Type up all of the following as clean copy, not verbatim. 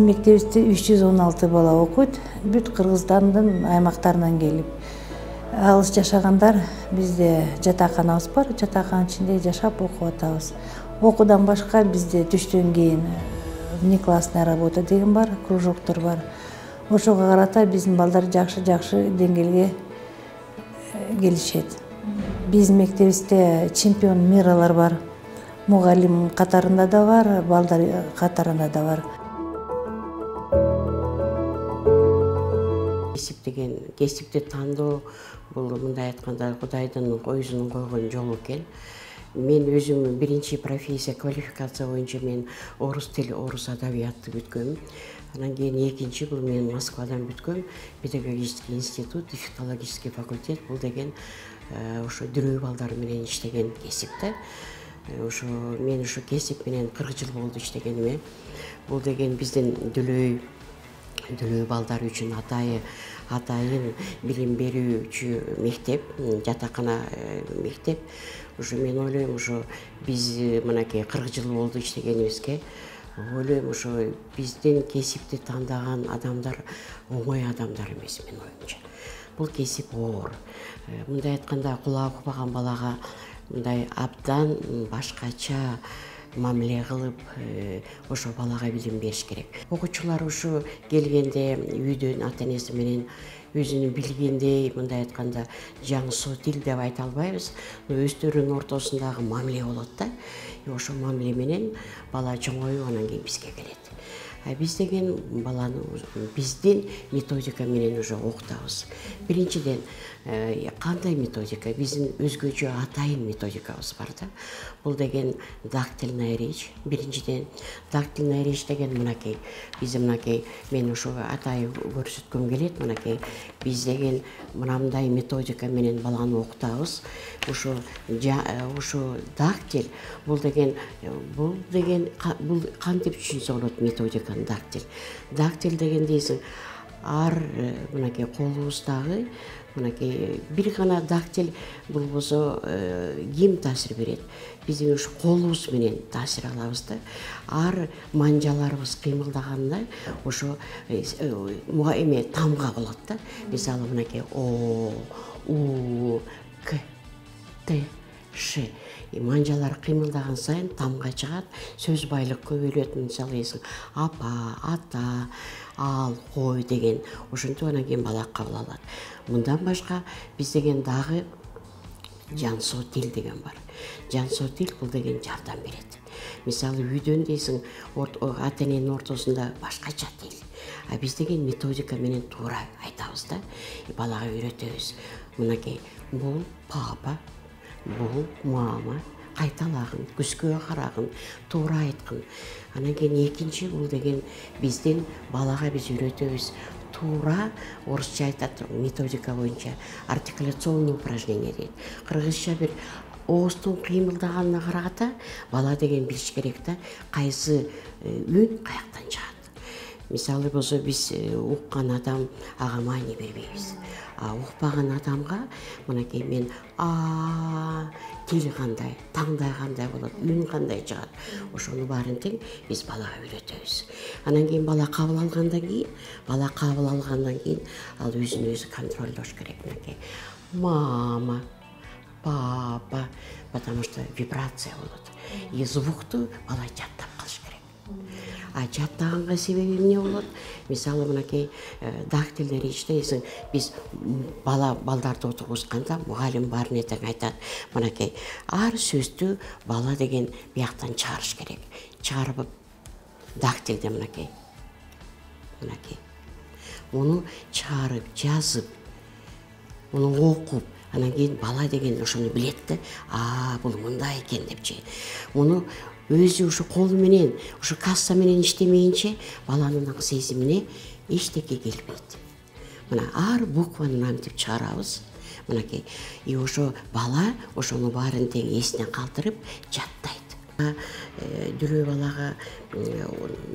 Биздин мектебибизде 316 бала окуйт. Бүт Кыргызстандын аймактарынан келип. Алыс жашагандар бизде жатаканабыз бар. Жатаканын ичинде жашап окуп атабыз. Окуудан башка бизде түштөн кийин внеклассная работа деген бар, кружоктор бар. Ошого карата биздин балдар жакшы деңгээлге келишет. Биздин мектебибизде чемпион миралар бар. Мугалим катарында да бар, балдар катарында да бар. Кесип деген кесипти тандоо бул мындай айтканда Кудайдын өзүнүн койгон жолу экен. Мен өзүм биринчи профессия квалификация боюнча мен орус тили, орус адабиятты бүткөм. Анан кийин экинчи бул мен Москвадан бүткөм. Педагогический институт, филологический факультет бул деген ошо дирөө балдар менен иштеген кесип да. Ошо мен ошо кесип менен 40 жыл болду иштегениме. Бул деген биздин дөлөө балдар үчүн атайын билим берүүчү мектеп, жатакана мектеп. Ошо мен ойлойм, ошо биз мынакей 40 жыл болду иштегенибизге. Ойлойм, ошо биздин кесипти тандаган адамдар оңой адамдар эмес мен оюмча. Бул кесип оор. Мындай айтканда кулагы укпаган балага мындай абдан башкача мамиле кылып, ошо балага билим бериш керек. Окуучулар ушу келгенде үйдөн ата-энеси менен өзүнүн билгендей, мындай айтканда жаңсоо тил деп айта албайбыз, өздөрүнүн ортосундагы мамиле болот да. Ошо мамиле менен бала чоңоюп анан кийин бизге келет. Биз деген баланы биздин методика менен уже окутабыз. Биринчиден, кандай методика? Биздин өзгөчө атайын методикабыз бар да. Бул деген дактильная речь. Биринчиден, дактильная речь деген мынакей. Биз мынакей, мен ошо атайын көрсөткөм келет, мынакей. Биз деген мындай методика менен баланы окутабыз. Ошо дактиль, бул деген кантип түшүнсө болот методика. Дактиль деген дейсиң, ар мынакей колубуздагы мынакей бир гана дактиль болбосо ким таасир берет? Биздин ушу колубуз менен таасир алабыз да. Ар манжаларыбыз кыймылдаганда ошо эме тамга болот да. Мисалы мынакей о, у, к, т, ш. Манжалар кыймылдаган сайын тамга чыгат, сөз байлык көбөйөт. Мисалы эсиң, апа, ата, ал, кой деген. Ошентип анан кийин бала кабыл алат. Мындан башка биз деген дагы жансоо тил деген бар. Жансоо тил бул деген жардам берет. Мисалы үйдөн дейсиң, ата-эненин ортосунда башкача тил. Биз деген методика менен туура айтабыз да. Балага үйрөтөбүз. Мынакей, бул папа, бул мама, кайталагын, күзгө карагын, туура айткын. Анан кийин экинчи бул деген биздин балага биз үйрөтөбүз туура, орусча айтат методика боюнча артикуляционный упражнение дейт. Кыргызча бир ооздун кыймылдаганына караганда бала деген билиш керек да, кайсы үн каяктан чыгат. Мисалы болсо биз уккан адам ага маани бербейбиз. Укпаган адамга мынакей мен тил кандай, таңдай кандай болот, үн кандай чыгат. Ошону баарын тең биз балага үйрөтөбүз. Анан кийин бала кабыл алгандан кийин ал өзүн өзү контролдош керек. Мынакей мама, папа, потому что вибрация болот. И звукту бала жаттап калыш керек. Жаттаганга себеби эмне болот? Мисалы мынакей дактильный речьте эсиң, биз балдарды отургузганда мугалим баарын этең айтат. Мынакей ар сөздү бала деген бияктан чыгарыш керек. Чыгарып дактильде мынакей. Муну чыгарып, жазып, муну окуп, анан кийин бала деген ошону билет да. Бул мындай экен депчи. Муну өзү ушу колу менен, ушу касса менен иштемейинче баланын сезимине эчтеке келбейт. Мына ар букваны намтип чыгарабыз. Мынакей. И ошо бала ошону баарын тең эсине калтырып жаттайт. Дирөө балага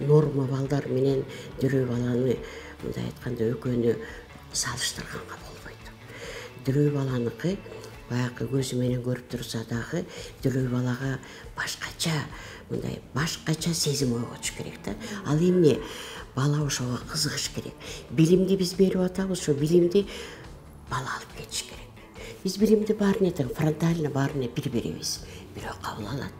норма балдар менен дирөө баланы мындай айтканда экөөнү салыштырганга болбойт. Дирөө баланыкы баягы көзү менен көрүп турса дагы дүлөй балага башкача сезим ойготуш керек да. Ал эмне? Бала ошого кызыгыш керек. Билимди биз берип атабыз, ошо билимди бала алып кетиш керек. Биз билимди баарына тең фронтально баарына бир-бирибиз, бирөө кабыл алат.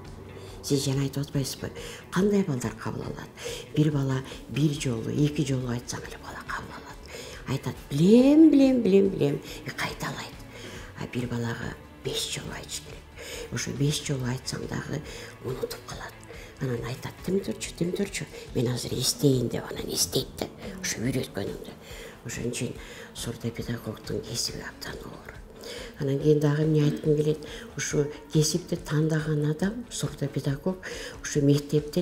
Сиз жана айтып атпайсызбы? Кандай балдар кабыл алат? Бир бала бир жолу, эки жолу айтсаң эле бала кабыл алат. Айтат, билем, кайталайт. А бир балага 5 жолу айтыш керек. Ошо 5 жолу айтсаң дагы унутуп калат. Анан айтат, тим турчу, мен азыр эстейин деп анан эстейт да, ошо үйрөткөнүңдү. Ошон үчүн сурдопедагогдун кесиби абдан оор. Анан кийин дагы эмне айткым келет? Ушу кесипти тандаган адам, сурдопедагог, ушу мектеп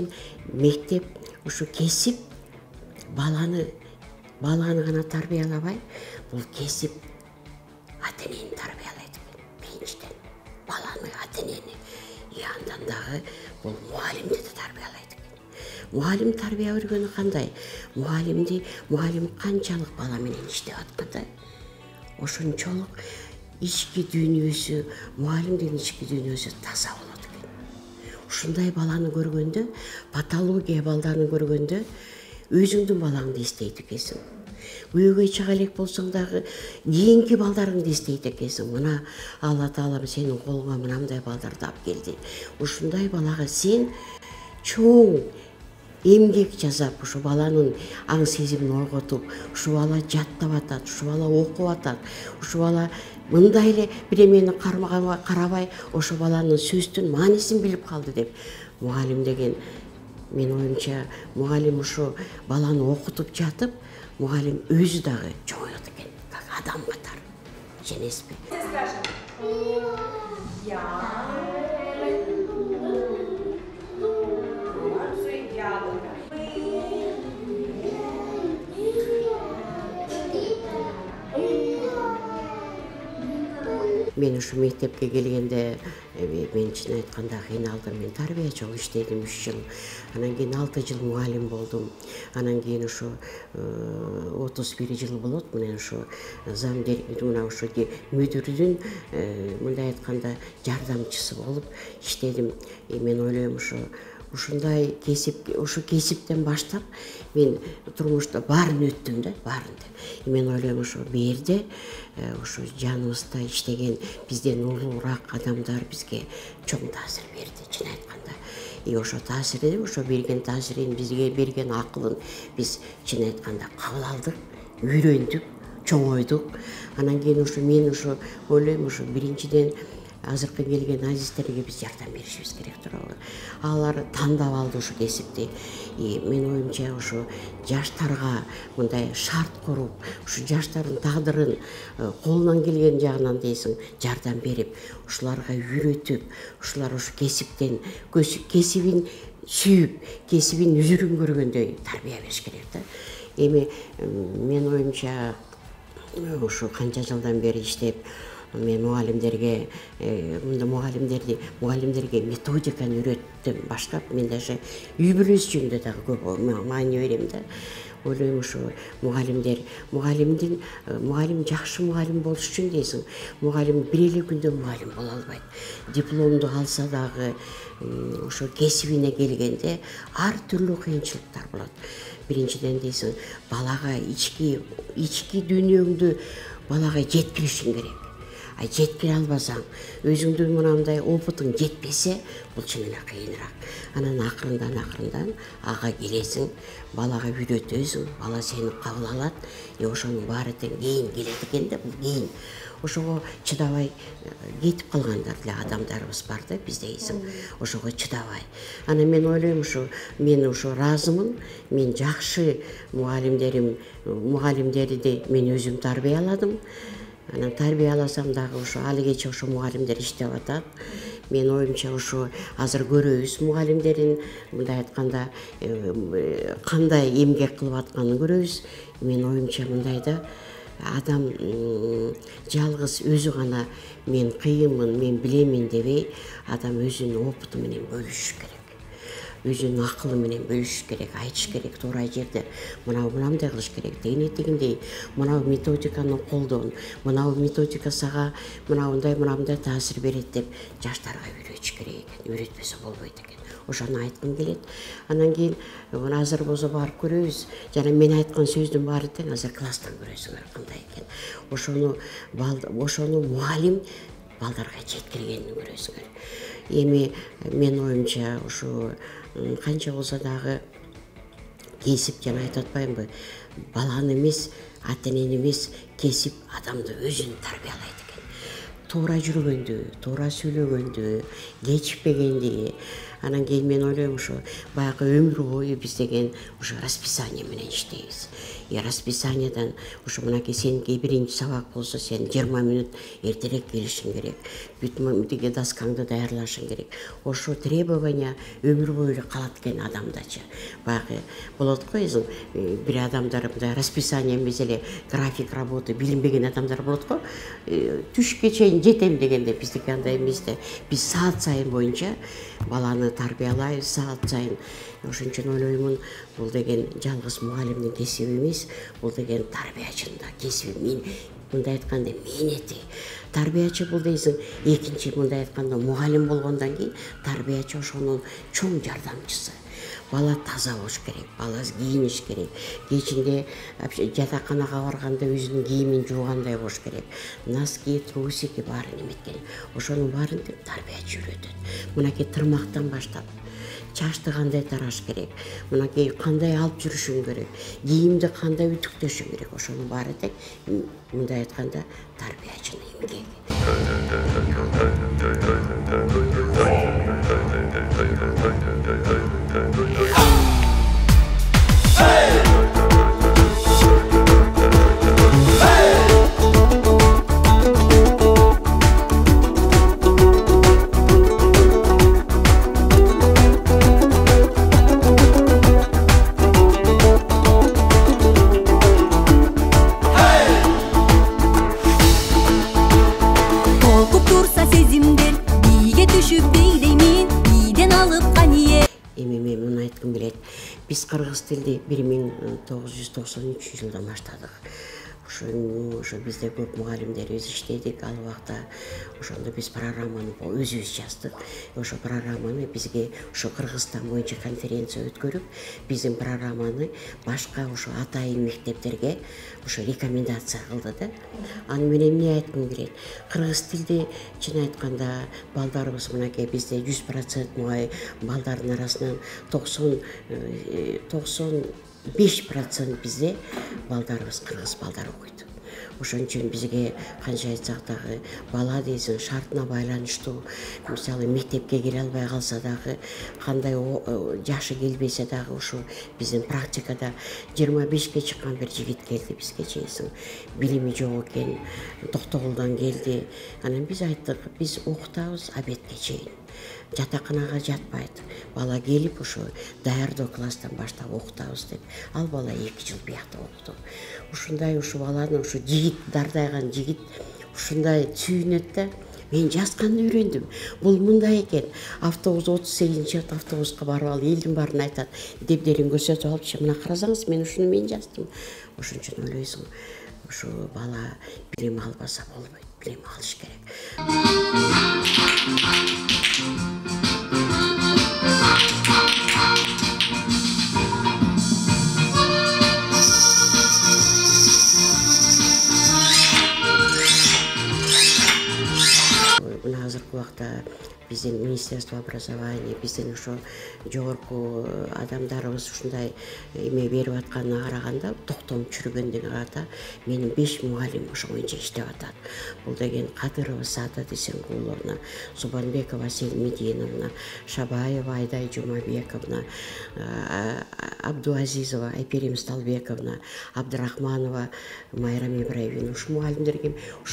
ушу кесип баланы гана тарбиялабай, бул кесип ата-энени тарбиялайт экен. Биринчиден баланы, ата-энени, андан дагы бул мугалимди да тарбиялайт экен. Мугалим тарбия өргөнү кандай? Мугалим канчалык бала менен иштеп атканда, ошончолук ички дүйнөсү, мугалимдин ички дүйнөсү таза болот экен. Ушундай баланы көргөндө, патология балдарын көргөндө өзүңдүн балаңды эстейт экенсиң. Үйгө чыга элек болсоң дагы кийинки балдарыңды эстейт экенсиң. Мына Алла Таалам сенин колуңа мынандай балдарды алып келди. Ушундай балага сен чоң эмгек жасап, ушу баланын аң сезимин ойготуп, ушу бала жаттап атат, ушу бала окуп атат, ушу бала мындай эле биремени карабай, ошо баланын сөздүн маанисин билип калды деп. Мугалим деген, менин оюмча, мугалим ушу баланы окутуп жатып, мугалим өзү дагы чоңоет экен, как адам катары. Ишенесизби? Мен ушу мектепке келгенде, мен чын айтканда кыйналдым. Мен тарбиячы болуп иштедим 3 жыл. Анан кийин 6 жыл мугалим болдум. Анан кийин ушу 31 жыл болот. Мен ушу зам мына ушу мүдүрдүн мындай айтканда жардамчысы болуп иштедим. Мен ойлойм ушундай кесип, ушу кесиптен баштап мен турмушта баарын өттүм да, баарын. Мен ойлойм бу жерде ушу жаныбызда иштеген бизден улуураак адамдар бизге чоң таасир берди, чын айтканда. Ошо таасирди, ошо берген таасирин, бизге берген акылын биз чын айтканда кабыл алдык, үйрөндүк, чоңойдук. Анан кийин мен ойлойм биринчиден азыркы келген азиздерге биз жардам беришибиз керек туурабы. Алар тандап алды ушу кесипти. Менин оюмча жаштарга мындай шарт куруп, ушу жаштардын тагдырын колунан келген жагынан дейсиң жардам берип, ушуларга үйрөтүп, ушулар ушу кесиптен кесибин сүйүп, кесибин үзүрүн көргөндөй тарбия бериш керек да. Эми менин оюмча ушу канча жылдан бери иштеп, мен мугалимдерге методиканы үйрөттүм баштап, мен даже үй бүлөсү жөнүндө дагы көп маани берем да. Ойлойм мугалим жакшы мугалим болуш үчүн дейсиң, мугалим бир эле күндө мугалим боло албайт. Дипломду алса дагы ошо кесибине келгенде ар түрлүү кыйынчылыктар болот. Биринчиден дейсиң, балага ички дүйнөңдү балага жеткиришиң керек. Жеткире албасаң, өзүңдүн мынандай опытың жетпесе, бул чын эле кыйыныраак. Анан акырындан ага келесиң, балага үйрөтөсүң, бала сени кабыл алат, ошонун баары тең кийин келет экен да, бул кийин. Ошого чыдабай кетип калгандар эле адамдарыбыз бар да, биздейсиң. Ошого чыдабай. Анан мен ойлойм мен ыраазымын, мен жакшы мугалимдерди мен өзүм тарбияладым. Анан тарбияласам дагы али кече мугалимдер иштеп атат. Мен оюмча азыр көрөбүз мугалимдерин, мындай айтканда кандай эмгек кылып атканын көрөбүз. Мен оюмча мындай да, адам жалгыз өзү гана мен кыйынмын, мен билемин дебей, адам өзүнүн опыту менен бөлүшүш керек. өзүнүн акылы менен бөлүшүш керек, айтыш керек, туура жерде мынандай кылыш керек, тегиндей мынау методиканы колдон, мынау методика сага мындай таасир берет деп жаштарга үйрөтүш керек экен, үйрөтпөсө болбойт экен. Ошону айткым келет. Анан кийин мына азыр болсо барып көрөбүз. Жана мен айткан сөздүн баары тең азыр класстан көрөсүңөр кандай экен. Ошону мугалим балдарга жеткиргенин көрөсүңөр. Эми менин оюмча ушу канча болсо дагы кесип жана айтып атпаймынбы? Баланы эмес, ата-энени эмес, кесип адамды өзүн тарбиялайт экен. Туура жүргөндү, туура сүйлөгөндү, кечикпегенди. Анан кийин мен ойлойм, ушу баягы өмүр бою биз деген ушу расписание менен иштейбиз. Расписаниядан ушу мынакей сеники биринчи сабак болсо сен 20 мүнөт эртерээк келишиң керек. Бүт тиги доскаңды даярлашың керек. Ошо требования өмүр бою эле калат экен адамдачы. Баягы болот го өзүң бир адамдар мындай расписание эмес эле график работы билинбеген адамдар болот го. Түшкө чейин жетем дегенде биздики андай эмес да. Биз саат сайын боюнча баланы тарбиялайбыз, саат сайын. Ошон ойлоймун, бул деген жалгыз мугалимдин кесиби эмес, бул деген тарбиячынын да кесиби. Мындай айтканда мээнети. Тарбиячы бул дейсиң, экинчи мындай айтканда мугалим болгондон кийин тарбиячы ошонун чоң жардамчысы. Бала таза болуш керек, бала кийиниш керек. Кечинде жатаканага барганда өзүнүн кийимин жуугандай болуш керек. Носки, трусики баары неметкен. Ошонун баарын тарбиячы үйрөтөт. Мынакей тырмактан баштап чачты кандай тараш керек, мынакей кандай алып жүрүшүң керек, кийимди кандай үтүктөшүң керек, ошонун баары тең мындай айтканда тарбиячынын эмгеги. Биз кыргыз тилди 1993 жылдан баштадык. Ошо бизде көп мугалимдерибиз иштедик. Ал убакта ошондо биз программаны өзүбүз жаздык. Ошо программаны бизге ошо Кыргызстан боюнча конференция өткөрүп, биздин программаны башка ошо атайын мектептерге ошо рекомендация кылды да. Аны менен эмне айткым келет? Кыргыз тилди чын айтканда балдарыбыз мынакей бизде 100% балдардын арасынан 95% бизде балдарыбыз кыргыз балдар окуйт. Ошон үчүн бизге канча айтсак дагы бала дейсиң шартына байланыштуу. Мисалы мектепке кире албай калса дагы, кандай жашы келбесе дагы ушу биздин практикада 25ке чыккан бир жигит келди бизге чейсиң. Билими жок экен, Токтогулдан келди. Анан биз айттык, биз окутабыз обедке чейин. Жатаканага жатпайт. Бала келип ошо даярдоо класстан баштап окутабыз деп. Ал бала 2 жыл биякта окуду. Ушундай ушу баланы ушу жигит, дардайган жигит ушундай сүйүнөт да. Мен жазганды үйрөндүм. Бул мындай экен. Автобус 38-чи автобуска барып ал элдин баарын айтат. Дептерин көрсөтүп алып, мына карасаңыз, мен ушуну мен жаздым. Ошон үчүн ойлойсуң, ушу бала билим албаса болбойт. Билим алыш керек. Азыркы убакта биздин Министерство образования, биздин ошо жогорку адамдарыбыз ушундай эме берип атканына караганда, токтом чүргөндүгүнө карата менин 5 мугалим ошо боюнча иштеп атат. Бул деген Кадырова Саадат Исенкуловна, Субанбекова Селмидиновна, Шабаева Айдай Жумабековна, Абдуазизова Айперим Сталбековна, Абдрахманова Майрам Ибраевна. Ушу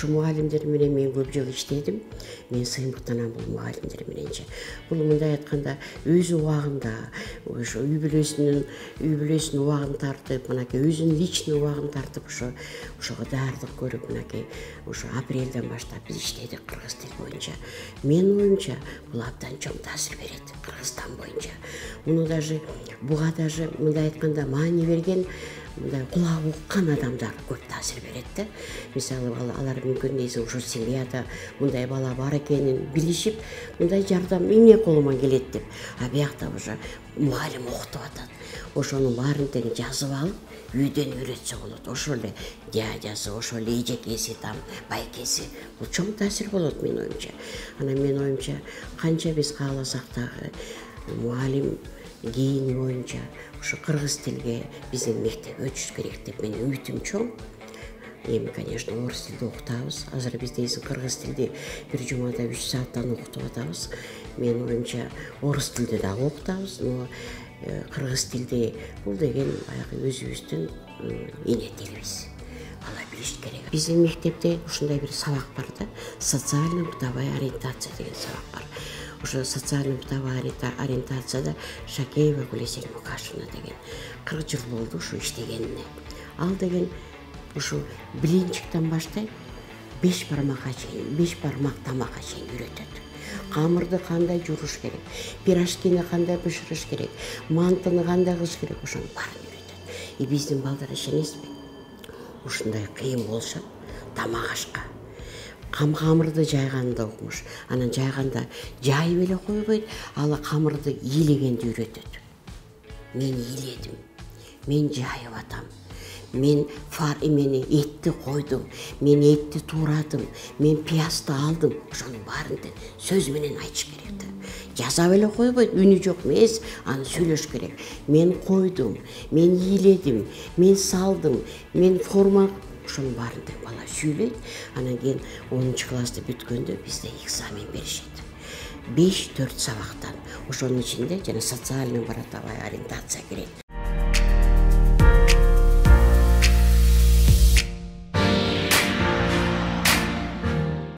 мугалимдер менен мен көп жыл иштедим. Мен сыймыктанам бул мугалимдер мененчи. Бул мындай айтканда өз убагында, ошо үй бүлөсүнүн убагын тартып, мынакей өзүнүн личный убагын тартып, ошого даярдык көрүп, мынакей ошо апрелден баштап биз иштедик кыргыз тил боюнча. Менин оюмча бул абдан чоң таасир берет Кыргызстан боюнча. Муну даже буга даже мындай айтканда маани берген, мындай кулагы уккан адамдар көп таасир берет да. Мисалы алар мүмкүн дейсиң ушу семьяда мындай бала бар экенин билишип, мындай жардам эмне колума келет деп. А биякта уже мугалим окутуп атат. Ошонун баарын тең жазып алып, үйдөн үйрөтсө болот. Ошол эле дядясы, ошол эле эжекеси, там байкеси. Бул чоң таасир болот менин оюмча. Анан менин оюмча канча биз кааласак дагы мугалим кийин боюнча ушу кыргыз тилге биздин мектеп өтүш керек деп менин үмүтүм чоң. Эми, конечно, орус тилде окутабыз. Азыр биз дейсиң кыргыз тилди бир жумада 3 сааттан окутуп атабыз. Менин оюмча орус тилде дагы окутабыз, но кыргыз тилде бул деген баягы өзүбүздүн эне тилибиз. Ала билиш керек. Биздин мектепте ушундай бир сабак бар да, социально-бытовая ориентация деген сабак бар. Ошо социально-бытовая ориентацияда Шакеева Гулесен Мукашевна деген 40 жыл болду ушу иштегенине. Ал деген ушу блинчиктен баштай 5 бармакка чейин, 5 бармак тамакка чейин үйрөтөт. Камырды кандай журуш керек, пирожкини кандай бышырыш керек, мантыны кандай кылыш керек, ошонун баарын үйрөтөт. И биздин балдар ишенесизби? Ушундай кыйын болсо тамак ашка камырды жайганда окumuş. Анан жайганда жайып эле койбойт, ала камырды ийлегенди үйрөтөт. Мен ийледим, мен жайып атам, мен мени этти койдум, мен этти туурадым, мен пиязды алдым. Ошонун баарын сөз менен айтыш керек да. Жазап эле койбойт, үнү жок эмес, аны сүйлөш керек. Мен койдум, мен ийледим, мен салдым, мен форма, ошонун баарын бала сүйлөйт. Анан кийин 10 классты бүткөндө бизде экзамен беришет. 5-4 сабактан. Ошонун ичинде жана социальный бытовая ориентация кирет.